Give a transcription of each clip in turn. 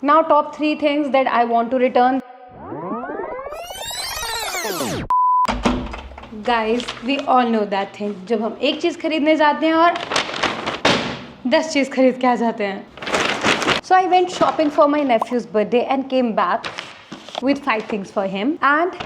Now top 3 things that I want to return. Guys, we all know that thing. जब हम एक चीज़ खरीदने जाते हैं और 10 चीज़ खरीद के आ जाते हैं. So I went shopping for my nephew's birthday and came back with 5 things for him and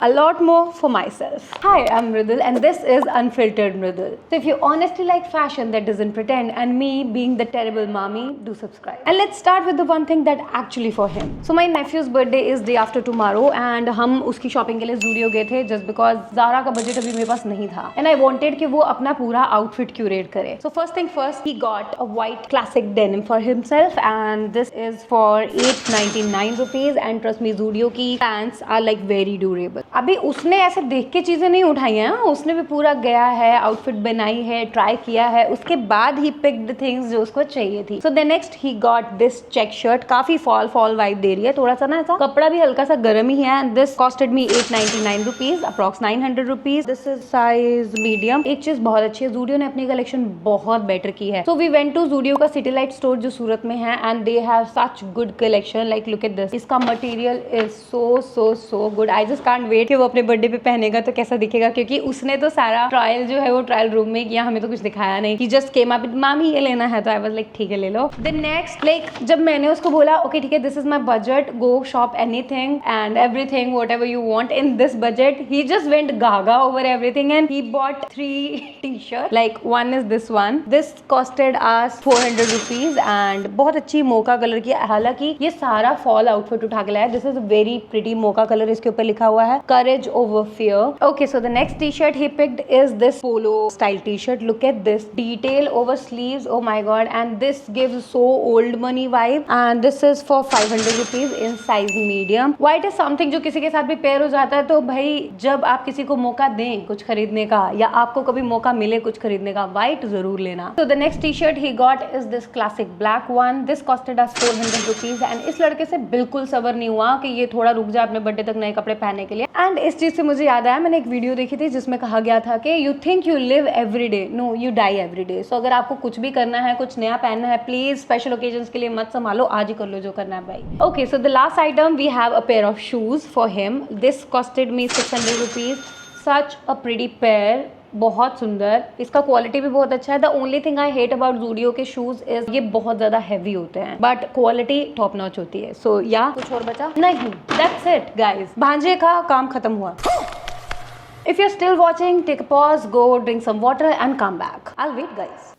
a lot more for myself. Hi, I'm Mridul and this is Unfiltered Mridul. So if you honestly like fashion that doesn't pretend and me being the terrible mommy, do subscribe. And let's start with the one thing that actually for him. So my nephew's birthday is day after tomorrow and हम उसकी shopping के लिए Zudio गए थे just because Zara का budget अभी मेरे पास नहीं था and I wanted कि वो अपना पूरा outfit curate करे. So first thing first, he got a white classic denim for himself and this is for 899 rupees and trust me Zudio की pants are like very durable. अभी उसने ऐसे देख के चीजें नहीं उठाई हैं, उसने भी पूरा गया है, आउटफिट बनाई है, ट्राई किया है, उसके बाद ही पिक्ड थिंग्स जो उसको चाहिए थी. So then next he got this check shirt, काफी फॉल वाइब दे रही है, थोड़ा सा ना ऐसा कपड़ा भी हल्का सा गर्म ही है. This costed me 899 rupees, approx 900 rupees. This is size medium. एक चीज बहुत अच्छी है, जूडियो ने अपनी कलेक्शन बहुत बेटर की है. So we went to Zudio का सिटी लाइट स्टोर जो सूरत में है and they have such good collection. Like look at this, इसका material is so good. I just can't wait कि वो अपने बर्थडे पे पहनेगा तो कैसा दिखेगा, क्योंकि उसने तो सारा ट्रायल जो है वो ट्रायल रूम में किया, हमें तो कुछ दिखाया नहीं. ही जस्ट केम अप विद मामी ये लेना है, तो आई वाज लाइक ठीक है ले लो. देन नेक्स्ट लाइक जब मैंने उसको बोला ओके ठीक है this is my budget, go shop anything and everything whatever you want in this budget, he just went gaga over everything and he bought 3 T-shirt. Like one is this one, this costed us 400 rupees and बहुत अच्छी मोका colour की. हालांकि ये सारा fall outfit उठा के लाया. This is very pretty mocha colour, इसके ऊपर लिखा हुआ है courage over fear. Okay, so the next t-shirt he picked is this polo style t-shirt. Look at this detail over sleeves, oh my god, and this gives so old money vibe and this is for 500 rupees in size medium. White is something जो किसी के साथ भी pair हो जाता है, तो भाई जब आप किसी को मौका दें कुछ खरीदने का या आपको कभी मौका मिले कुछ खरीदने का, white जरूर लेना. So the next t-shirt he got is this classic black one. This costed us 400 rupees and इस लड़के से बिल्कुल सबर नहीं हुआ कि ये थोड़ा रुक जाए अपने बर्थडे तक नए कपड़े पहनने के लिए. एंड इस चीज से मुझे याद आया, मैंने एक वीडियो देखी थी जिसमें कहा गया था कि you think you live every day, no you die every day. So अगर आपको कुछ भी करना है, कुछ नया पहनना है, प्लीज स्पेशल ओकेजन्स के लिए मत संभालो, आज ही कर लो जो करना है भाई. Okay, so the last item we have a pair of shoes for him. This costed me 600 rupees. Such a pretty pair, बहुत सुंदर, इसका क्वालिटी भी बहुत अच्छा है. The only thing I hate about Zudio के शूज इज ये बहुत ज्यादा हैवी होते हैं बट क्वालिटी टॉप नॉच होती है. सो या कुछ और बचा नहीं, दैट्स इट गाइस, भांजे का काम खत्म हुआ. If you're still watching, take a pause, go drink some water and come back. I'll wait guys.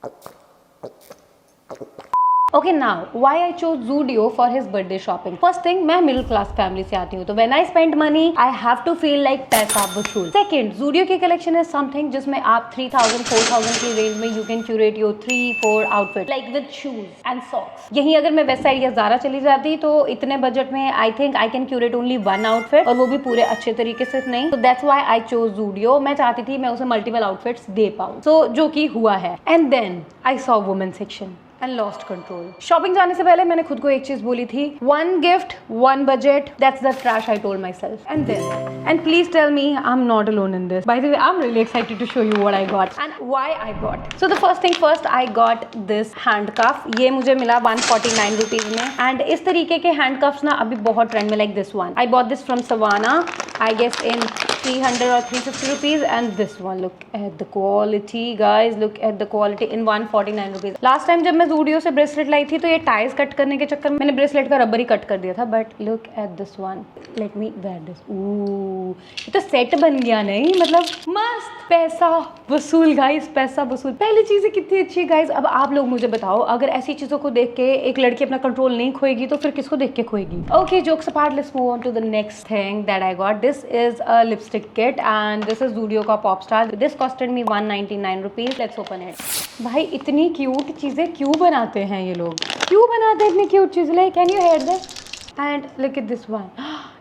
Okay, now why I chose Zudio for his birthday shopping. First thing, मैं middle class family से आती हूँ, तो when I spend money, I have to feel like पैसा वसूल. Second, Zudio की collection is something जिसमें आप 3000-4000 की रेंज में you can curate your 3-4 outfit like with shoes and socks. यहीं अगर मैं वेस्ट साइड या ज़ारा चली जाती तो इतने बजट में I think I can curate only one outfit और वो भी पूरे अच्छे तरीके से नहीं. So that's why I chose Zudio. मैं चाहती थी मैं उसे multiple outfits दे पाऊँ, so जो कि हुआ है. And then I saw women section and lost control. Shopping जाने से पहले मैंने खुद को एक चीज बोली थी, one gift, one budget, that's the trash I told myself. And please tell me I'm not alone in this. By the way, I'm really excited to show you what I got and why I got. So the first thing first, I got this handcuff. ये मुझे मिला 149 rupees में and इस तरीके के handcuffs ना अभी बहुत ट्रेंड में, like this one. I bought this from Savannah, I guess in 300 or 350 rupees and this one, look at the quality guys, look at the quality in 149 rupees. Last time जब मैं जूडियो से bracelet लाई थी तो ये ties cut करने के चक्कर में मैंने ब्रेसलेट का रबर ही कट कर दिया था, but look at this one, let me wear this. ये तो सेट बन गया नहीं, मतलब मस्त. पैसा वसूल गाइस, पैसा वसूल. पहली चीजें कितनी अच्छी गाइस. अब आप लोग मुझे बताओ, अगर ऐसी चीजों को देख के एक लड़की अपना कंट्रोल नहीं खोएगी तो फिर किसको देख के खोएगी. Okay, jokes apart, let's move on to the next thing that I got. This is a lipstick kit and this is Zudio का pop star. This costed me 199 rupees. Let's open it. भाई इतनी cute चीजें क्यों बनाते हैं ये लोग, क्यों बनाते हैं इतनी क्यूट चीजें. Like can you hear this and look at this one.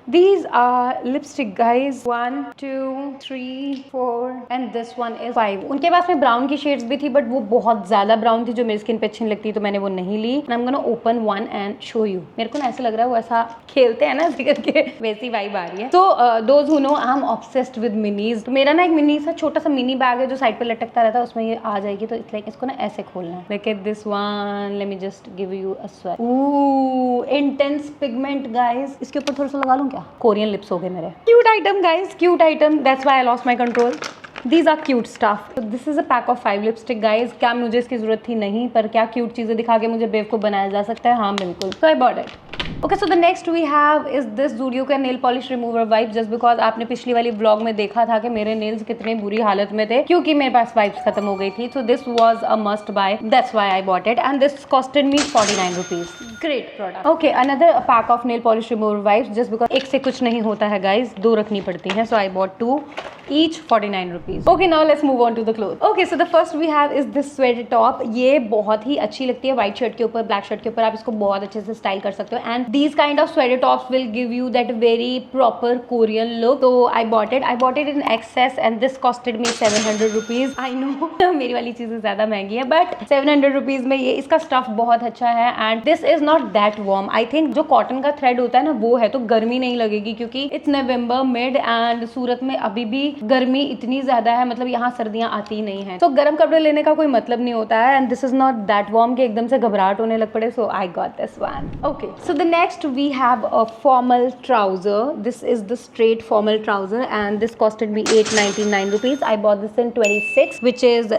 These are lipstick guys, 1 2 3 4 and this one is 5. उनके पास में ब्राउन की शेड्स भी थी बट वो बहुत ज्यादा ब्राउन थी जो मेरी स्किन पे अच्छी नहीं लगती, तो मैंने वो नहीं ली. I'm gonna open one and show you. मेरे को ना ऐसा लग रहा है वो ऐसा खेलते हैं ना ऐसे करके, वैसी वाइब आ रही है. तो those who know I'm obsessed with minis. तो मेरा ना एक मिनी सा छोटा सा मिनी बैग है जो साइड पे लटकता रहता है, उसमें ये आ जाएगी. तो इट्स लाइक इसको ना ऐसे खोलना है. Look at this one. Let me just give you a sweat. Ooh, intense pigment guys. इसके ऊपर थोड़ा सा लगा लूं क्या? कोरियन लिप्स हो गए मेरे. Cute item guys, cute item. That's why I lost my control. These are cute stuff. So this is a pack of 5 lipstick guys. क्या मुझे इसकी जरूरत थी? नहीं, पर क्या क्यूट चीजें दिखा के मुझे बेवकूफ बनाया जा सकता है? हाँ बिल्कुल. So I bought it. Okay, so the next we have is this Zudio का nail polish remover wipes, just because आपने पिछली वाली vlog में देखा था कि मेरे nails कितने बुरी हालत में थे क्योंकि मेरे पास wipes खत्म हो गई थी. So this was a must buy. That's why I bought it and this costed me 49 rupees. Great product. Okay, another pack of nail polish remover wipes, just because एक से कुछ नहीं होता है guys, 2 रखनी पड़ती हैं. So I bought 2 each 49 rupees. Okay, now let's move on to the clothes. Okay, so the first we have is this sweater top. ये बहुत ही अच्छी लगती है white shirt के ऊपर, black shirt के ऊपर. आप इसको बहुत अच्छे से स्टाइल कर सकते हो and these kind of sweater tops will give you that very proper Korean look. So I bought it. I bought it in XS and this costed me 700 rupees. I know मेरी वाली चीजें ज्यादा महंगी है but 700 rupees में ये इसका stuff बहुत अच्छा है and this is not that warm. I think जो कॉटन का थ्रेड होता है ना वो है, तो गर्मी नहीं लगेगी क्योंकि it's November mid and सूरत में अभी भी गर्मी इतनी ज्यादा है, मतलब यहाँ सर्दियाँ आती ही नहीं है. तो गर्म कपड़े लेने का कोई मतलब नहीं होता है and this is not that warm कि एकदम से घबराहट होने लग पड़े. So I got this one. Okay, so the next we have a formal trouser. This is the straight formal trouser and this costed me 899 rupees. I bought this in 26 which is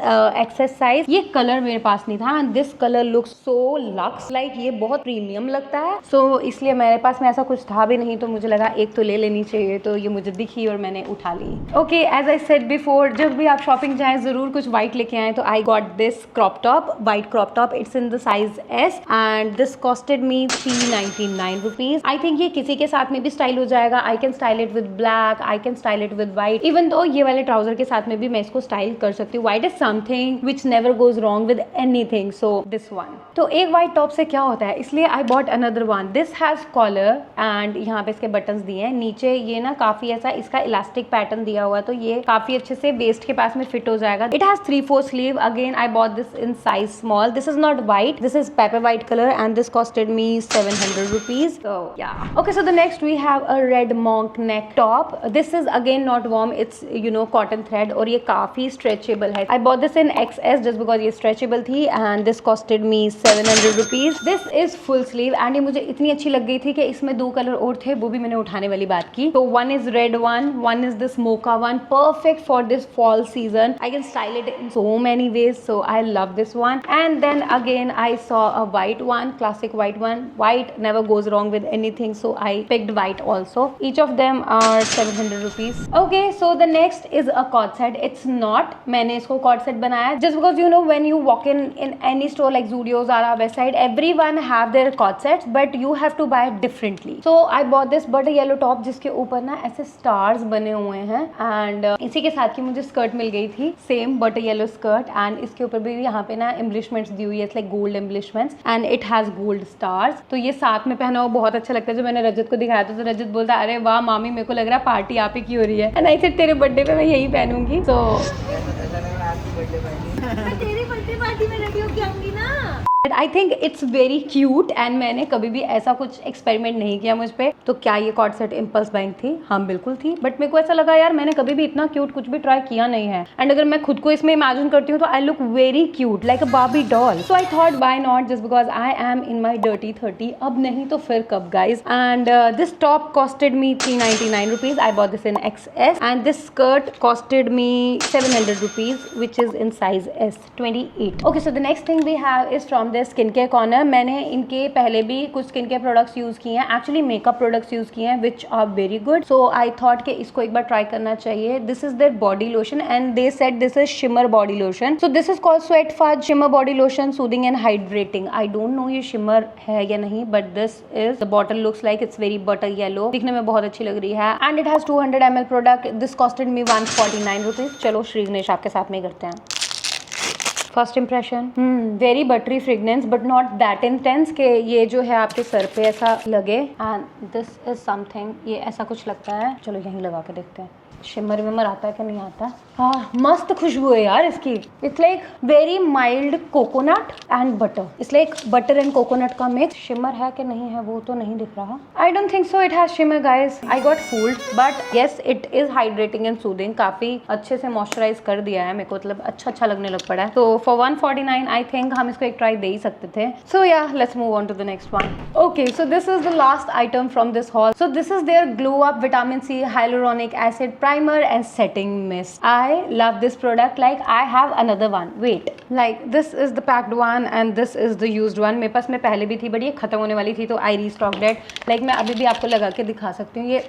XS size. ये colour मेरे पास नहीं था and this color looks so luxe, like ये बहुत premium लगता है. So इसलिए मेरे पास में ऐसा कुछ था भी नहीं, तो मुझे लगा एक तो ले लेनी चाहिए, तो ये मुझे दिखी और मैंने उठा ली. Okay, as I said before, जब भी आप शॉपिंग जाएं जरूर कुछ व्हाइट लेके आए. तो I got this crop top, white crop top. It's in the size S and this costed me 399 rupees. I think ये किसी के साथ में भी स्टाइल हो जाएगा. I can style it with black, I can style it with white. Even though ये वाले ट्राउजर के साथ में भी मैं इसको स्टाइल कर सकती हूँ. White is something which never goes wrong with anything. So this one. तो एक white top से क्या होता है, इसलिए I bought another one. This has collar and यहाँ पे इसके बटन्स दिए हैं. नीचे ये ना काफी ऐसा इसका इलास्टिक पैटर्न दिया हुआ, तो ये काफी अच्छे से वेस्ट के पास में फिट हो जाएगा. It has 3/4 sleeve. Again I bought this in size small. This is not white. This is pepper white color and this costed me 700 rupees. So yeah. Okay, so the next we have a red monk neck top. This is again not warm. It's cotton thread और ये काफी stretchable है. I bought this in XS just because ये stretchable थी and this costed me 700 rupees. This is full sleeve and ये मुझे इतनी अच्छी लग गई थी कि इसमें 2 कलर और थे, वो भी मैंने उठाने वाली बात की. So one is red one is this mocha one. Perfect for this fall season. I can style it in so many ways. So I love this one. And then again I saw a white one, classic white one. White never goes wrong with anything. So I picked white also. Each of them are 700 rupees. Okay, so the next is a cord set. It's not, मैंने इसको cord set बनाया just because when you walk in any store like Zudio, Zara, Westside, everyone have their cord sets but you have to buy it differently. So I bought this butter yellow top जिसके ऊपर ना ऐसे stars बने हुए हैं and इसी के साथ की मुझे स्कर्ट मिल गई थी, same butter yellow skirt and इसके ऊपर भी यहाँ पे ना एम्बलिशमेंट्स दी हुई है, like gold embellishments and it has gold stars. तो ये साथ में पहना हुआ बहुत अच्छा लगता है. जब मैंने रजत को दिखाया था तो रजत बोलता है अरे वाह मामी मेरे को लग रहा है पार्टी आप ही की हो रही है. एंड आई सेड तेरे बर्थडे पे मैं यही पहनूंगी. तो तेरी बर्थडे पार्टी में रेडी होके आऊंगी ना. I think it's very cute and मैंने कभी भी ऐसा कुछ एक्सपेरिमेंट नहीं किया मुझ पे. तो क्या ये कॉर्ड सेट इम्पल्स बाइंग थी? हाँ बिल्कुल थी, बट मेरे को ऐसा लगा यार मैंने कभी भी इतना क्यूट कुछ भी ट्राई किया नहीं है एंड अगर मैं खुद को इसमें इमेजिन करती हूँ तो I look very cute like a Barbie doll. So I thought why not, just because I am in my dirty 30. अब नहीं तो फिर कब guys. And this top costed me 399 rupees. I bought this in XS and this skirt costed me 700 rupees which is in size S 28. Okay, so the next thing we have is from their skin care corner. मैंने इनके पहले भी कुछ skin care products use किए हैं, actually makeup products use किए हैं which are very good. So I thought कि इसको एक बार ट्राई करना चाहिए. This is their body lotion and they said this is shimmer body lotion. So this is called sweat fudge shimmer body lotion soothing and hydrating. I don't know ये shimmer है या नहीं but this is the bottle looks like it's very butter yellow. दिखने में बहुत अच्छी लग रही है and it has 200 ml product. This costed me 149 rupees. चलो श्री गणेश आपके साथ में करते हैं. First impression, very buttery fragrance but not that intense कि ये जो है आपके सर पे ऐसा लगे। एंड दिस इज समथिंग, ये ऐसा कुछ लगता है, चलो यहीं लगा के देखते हैं शिमर विमर आता है कि नहीं आता। हाँ, मस्त खुशबू है यार इसकी। It's like very mild coconut and butter, it's like butter and coconut का मिक्स। शिमर है कि नहीं है वो तो नहीं दिख रहा। I don't think so it has shimmer guys, I got fooled, but yes it is hydrating and soothing. काफी अच्छे से मॉइस्चराइज कर दिया है मेरे को, मतलब अच्छा लगने लग पड़ा है। तो फॉर 149 आई थिंक हम इसको एक ट्राई दे ही सकते थे। So yeah let's move on to the next one. Okay, so this is the last item from this haul. So this is their glow up vitamin C hyaluronic acid primer and setting mist. I love this product. Like I have another one. Wait, like this is the packed one and this is the used one. मेरे पास में पहले भी थी, but ये खत्म होने वाली थी तो I restocked it. Like मैं अभी भी आपको लगा के दिखा सकती हूँ ये।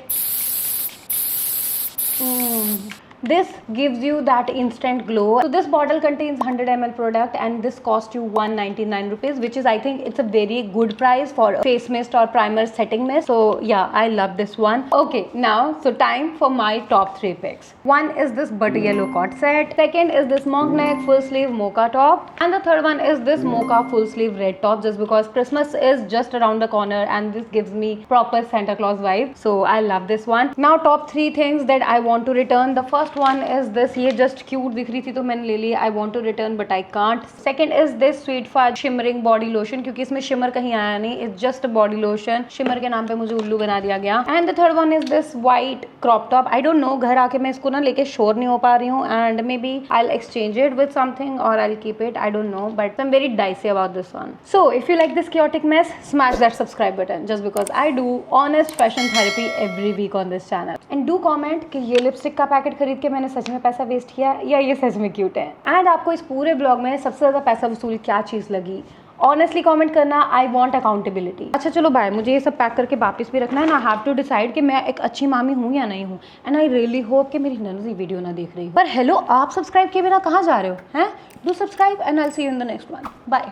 This gives you that instant glow. So this bottle contains 100 ml product and this cost you 199 rupees, which is I think it's a very good price for face mist or primer setting mist. So yeah, I love this one. Okay, now so time for my top 3 picks. One is this butter yellow cord set. Second is this monk neck full sleeve mocha top, and the third one is this mocha full sleeve red top, just because Christmas is just around the corner and this gives me proper Santa Claus vibe. So I love this one. Now top 3 things that I want to return. The first one is this, ये just cute दिख रही थी तो मैंने ले ली। I want to return but I can't. Second is this sweet fudge shimmering body lotion, क्योंकि इसमें shimmer कहीं आया नहीं, it's just a body lotion। shimmer के नाम पे मुझे उल्लू बना दिया गया। And the third one is this white crop top. I don't know, घर आके मैं इसको ना लेके श्योर नहीं हो पा रही हूँ, and maybe I'll exchange it with something or I'll keep it, I don't know, but I'm very dicey about this one. So if you like this chaotic mess, smash that subscribe button, just because I do honest fashion therapy every week on this channel. And do comment कि ये lipstick का packet खरीद के मैंने सच में पैसा waste किया या ये सच में क्यूट है। एंड आपको इस पूरे ब्लॉग में सबसे ज़्यादा पैसा वसूल क्या चीज़ लगी, ऑनेस्टली कमेंट करना। I want accountability. अच्छा चलो बाय, मुझे ये सब पैक करके वापस भी रखना है ना। आई हैव टू डिसाइड कि मैं एक अच्छी मामी हूँ या नहीं हूँ। एंड आई रियली होप कि मेरी ननू ये वीडियो ना देख रही हो। पर हेलो, आप सब्सक्राइब किए बिना कहाँ जा रहे हो हैं? Do subscribe and I will see you in the next one. Bye.